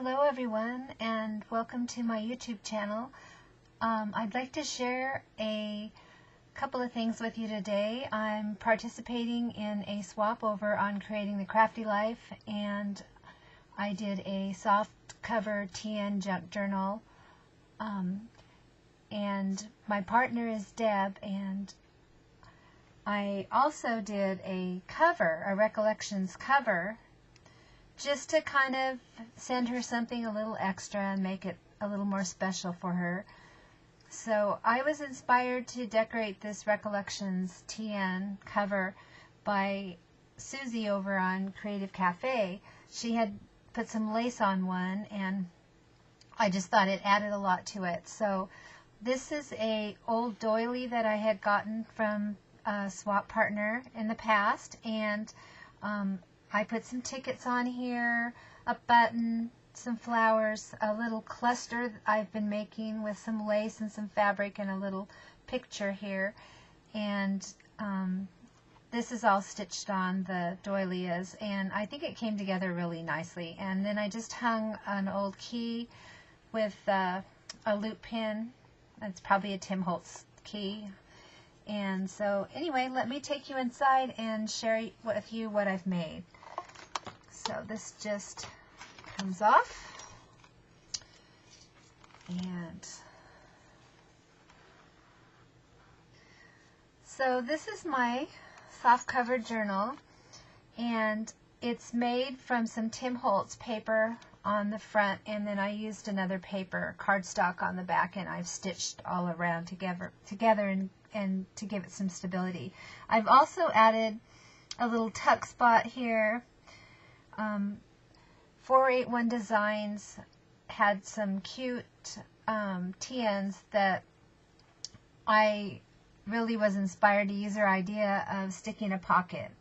Hello everyone, and welcome to my YouTube channel. I'd like to share a couple of things with you today. I'm participating in a swap over on creating the Crafty Life, and I did a soft cover TN junk journal, and my partner is Deb, and I also did a cover, a recollections cover, just to kind of send her something a little extra and make it a little more special for her. So I was inspired to decorate this Recollections TN cover by Susie over on Creative Cafe. She had put some lace on one, and I just thought it added a lot to it. So this is a old doily that I had gotten from a swap partner in the past, and I put some tickets on here, a button, some flowers, a little cluster that I've been making with some lace and some fabric, and a little picture here. And this is all stitched on, the doily is, and I think it came together really nicely. And then I just hung an old key with a loop pin. That's probably a Tim Holtz key. And so anyway, let me take you inside and share with you what I've made. So this just comes off, and so this is my soft cover journal, and it's made from some Tim Holtz paper on the front, and then I used another paper, cardstock, on the back, and I've stitched all around together and to give it some stability. I've also added a little tuck spot here. 481 Designs had some cute TNs that I really was inspired to use her idea of sticking a pocket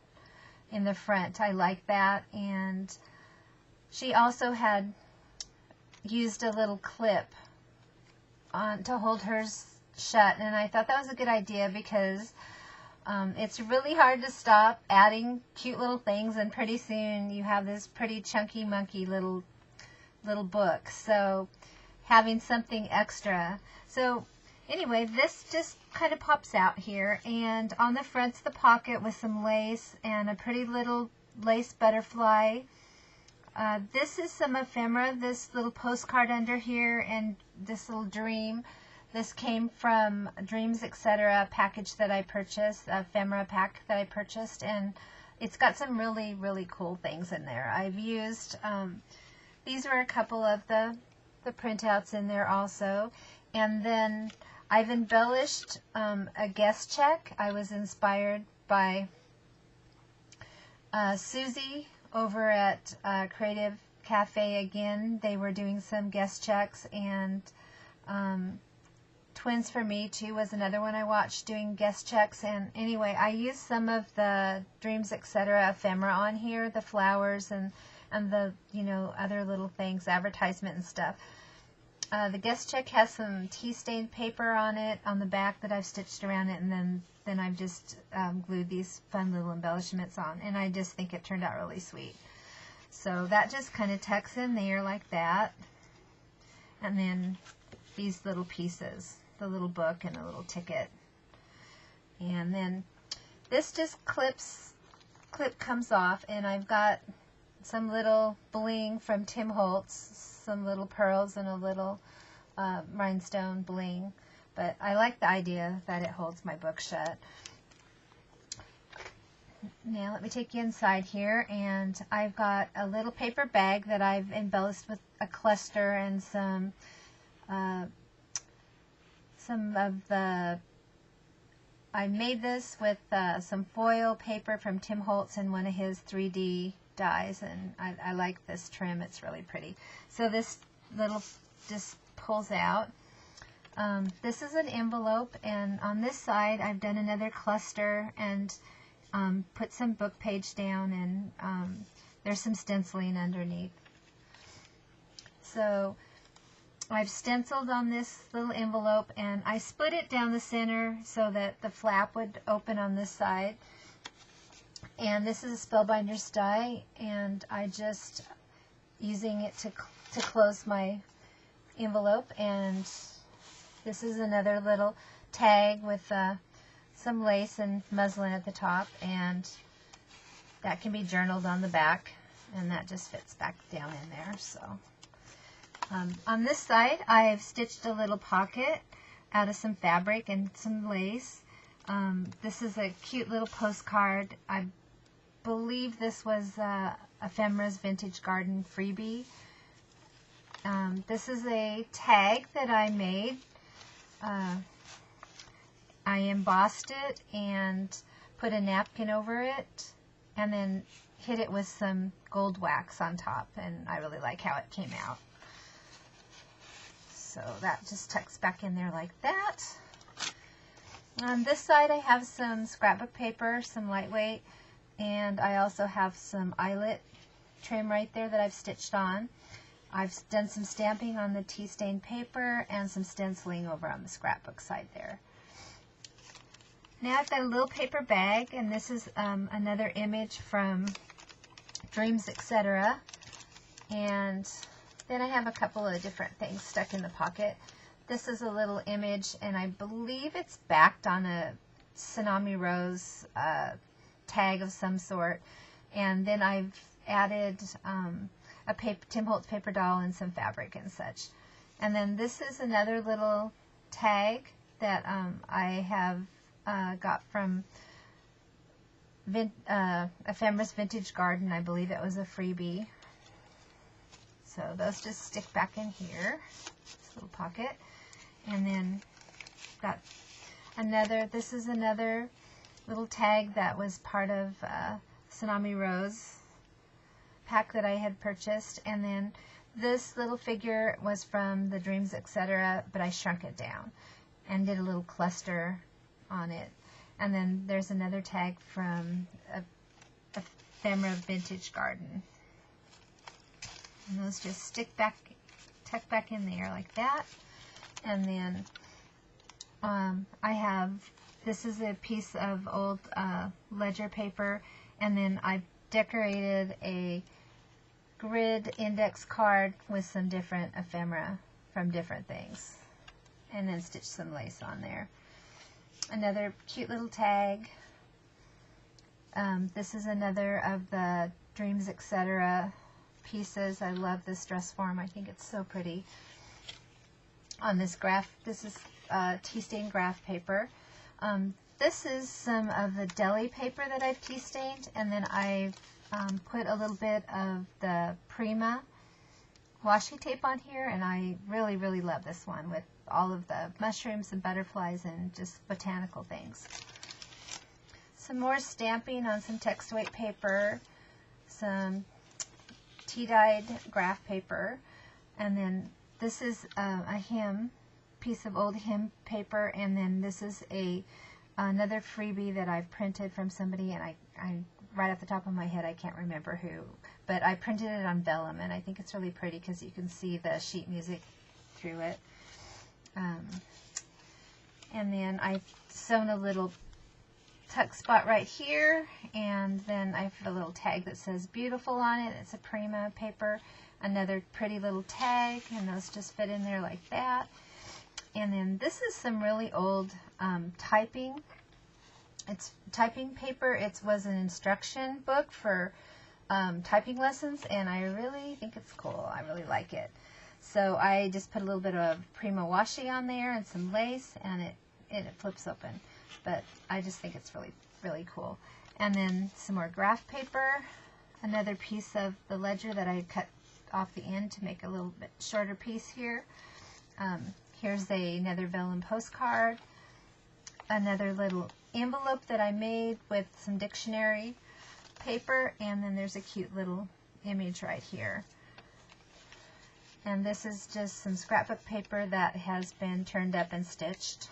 in the front. I like that. And she also had used a little clip on to hold hers shut, and I thought that was a good idea because it's really hard to stop adding cute little things, and pretty soon you have this pretty chunky monkey little book. So having something extra. So anyway, this just kind of pops out here, and on the front's the pocket with some lace and a pretty little lace butterfly. This is some ephemera, this little postcard under here, and this little dream. This came from Dreams Etc. package that I purchased, a ephemera pack that I purchased, and it's got some really, really cool things in there. I've used, these were a couple of the printouts in there also, and then I've embellished a guest check. I was inspired by Susie over at Creative Cafe again. They were doing some guest checks, and Twins for Me Too was another one I watched doing guest checks. And anyway, I used some of the Dreams Etc. ephemera on here, the flowers and the, you know, other little things, advertisement and stuff. The guest check has some tea stained paper on it on the back that I've stitched around it, and then I've just glued these fun little embellishments on, and I just think it turned out really sweet. So that just kind of tucks in there like that, and then these little pieces, the little book and a little ticket. And then this just clip comes off, and I've got some little bling from Tim Holtz, some little pearls and a little rhinestone bling. But I like the idea that it holds my book shut. Now let me take you inside here, and I've got a little paper bag that I've embellished with a cluster and some of the, I made this with some foil paper from Tim Holtz and one of his 3D dies, and I like this trim. It's really pretty. So this little just pulls out. This is an envelope, and on this side I've done another cluster and put some book page down, and there's some stenciling underneath. So I've stenciled on this little envelope, and I split it down the center so that the flap would open on this side. And this is a Spellbinder's die, and I just using it to to close my envelope. And this is another little tag with some lace and muslin at the top, and that can be journaled on the back, and that just fits back down in there. So on this side, I've stitched a little pocket out of some fabric and some lace. This is a cute little postcard. I believe this was Ephemera's Vintage Garden freebie. This is a tag that I made. I embossed it and put a napkin over it, and then hit it with some gold wax on top, and I really like how it came out. So that just tucks back in there like that. On this side, I have some scrapbook paper, some lightweight, and I also have some eyelet trim right there that I've stitched on. I've done some stamping on the tea stain paper and some stenciling over on the scrapbook side there. Now I've got a little paper bag, and this is another image from Dreams, Etc. And then I have a couple of different things stuck in the pocket. This is a little image, and I believe it's backed on a Tsunami Rose tag of some sort. And then I've added a Tim Holtz paper doll and some fabric and such. And then this is another little tag that I have got from Ephemera's Vintage Garden. I believe it was a freebie. So those just stick back in here, this little pocket. And then got another, this is another little tag that was part of Tsunami Rose pack that I had purchased. And then this little figure was from the Dreams, Etc., but I shrunk it down and did a little cluster on it. And then there's another tag from Ephemera Vintage Garden. And those just tuck back in there like that. And then I have, this is a piece of old ledger paper, and then I decorated a grid index card with some different ephemera from different things, and then stitched some lace on there. Another cute little tag. This is another of the Dreams, Etc. pieces. I love this dress form. I think it's so pretty. On this graph, this is tea stain graph paper. This is some of the deli paper that I've tea stained, and then I've put a little bit of the Prima washi tape on here, and I really, really love this one with all of the mushrooms and butterflies and just botanical things. Some more stamping on some text weight paper, some tea-dyed graph paper, and then this is a piece of old hem paper, and then this is another freebie that I've printed from somebody, and I right off the top of my head I can't remember who, but I printed it on vellum, and I think it's really pretty because you can see the sheet music through it. And then I've sewn a little tuck spot right here, and then I have a little tag that says beautiful on it. It's a Prima paper. Another pretty little tag, and those just fit in there like that. And then this is some really old typing. It's typing paper. It was an instruction book for typing lessons, and I really think it's cool. I really like it. So I just put a little bit of Prima washi on there and some lace, and it flips open. But I just think it's really, really cool. And then some more graph paper, another piece of the ledger that I cut off the end to make a little bit shorter piece here. Here's another vellum postcard, another little envelope that I made with some dictionary paper, and then there's a cute little image right here. And this is just some scrapbook paper that has been turned up and stitched.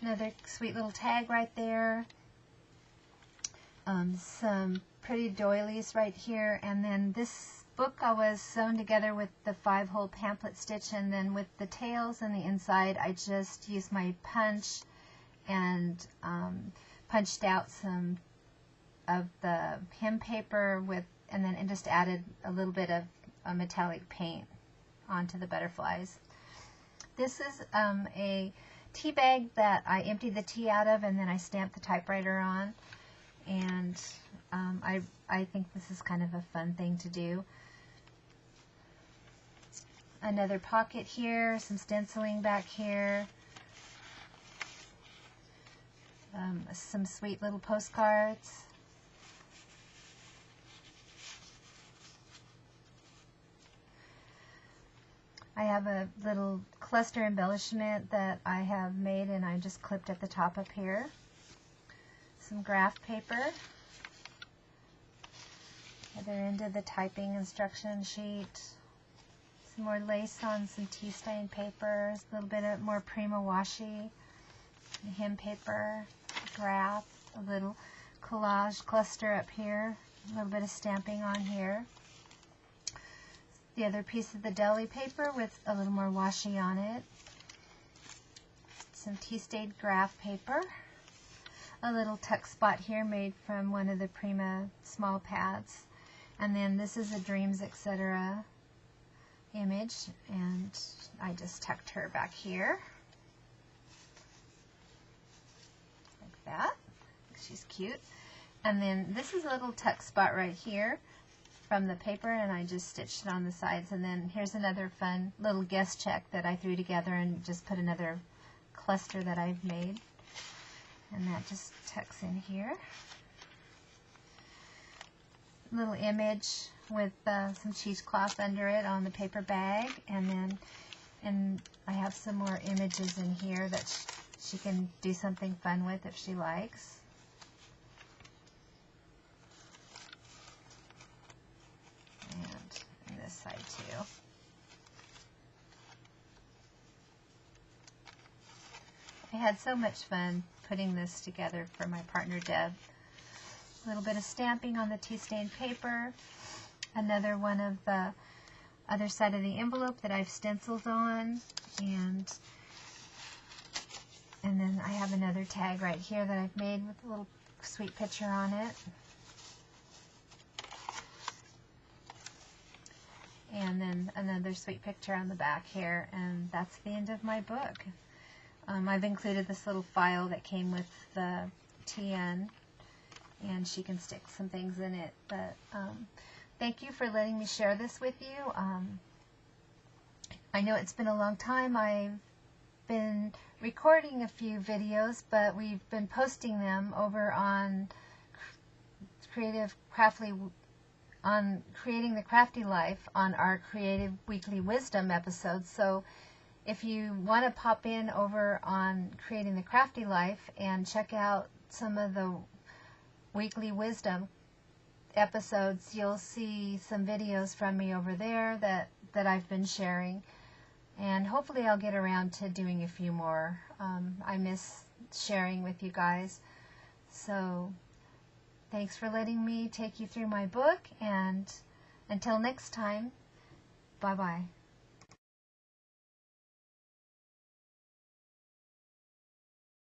Another sweet little tag right there. Some pretty doilies right here, and then this book I was sewn together with the 5-hole pamphlet stitch, and then with the tails and the inside I just used my punch and punched out some of the hem paper with, and then it just added a little bit of a metallic paint onto the butterflies. This is a tea bag that I emptied the tea out of, and then I stamped the typewriter on. And I think this is kind of a fun thing to do. Another pocket here, some stenciling back here, some sweet little postcards. I have a little cluster embellishment that I have made, and I just clipped at the top up here. Some graph paper. Other end of the typing instruction sheet. Some more lace on some tea stain paper. A little bit of more Prima washi. Hem paper. Graph. A little collage cluster up here. A little bit of stamping on here. The other piece of the deli paper with a little more washi on it. Some tea stained graph paper. A little tuck spot here made from one of the Prima small pads. And then this is a Dreams Etc. image, and I just tucked her back here. Like that. She's cute. And then this is a little tuck spot right here from the paper, and I just stitched it on the sides. And then here's another fun little guest check that I threw together and just put another cluster that I've made. And that just tucks in here. Little image with some cheesecloth under it on the paper bag, and I have some more images in here that she can do something fun with if she likes. And this side too. I had so much fun putting this together for my partner Deb. A little bit of stamping on the tea stained paper. Another one of the other side of the envelope that I've stenciled on, and then I have another tag right here that I've made with a little sweet picture on it. And then another sweet picture on the back here, and that's the end of my book. I've included this little file that came with the TN, and she can stick some things in it. But thank you for letting me share this with you. I know it's been a long time. I've been recording a few videos, but we've been posting them over on on Creating the Crafty Life on our Creative Weekly Wisdom episodes. So if you want to pop in over on Creating the Crafty Life and check out some of the Weekly Wisdom episodes, you'll see some videos from me over there that I've been sharing, and hopefully I'll get around to doing a few more. I miss sharing with you guys. So thanks for letting me take you through my book, and until next time, bye-bye.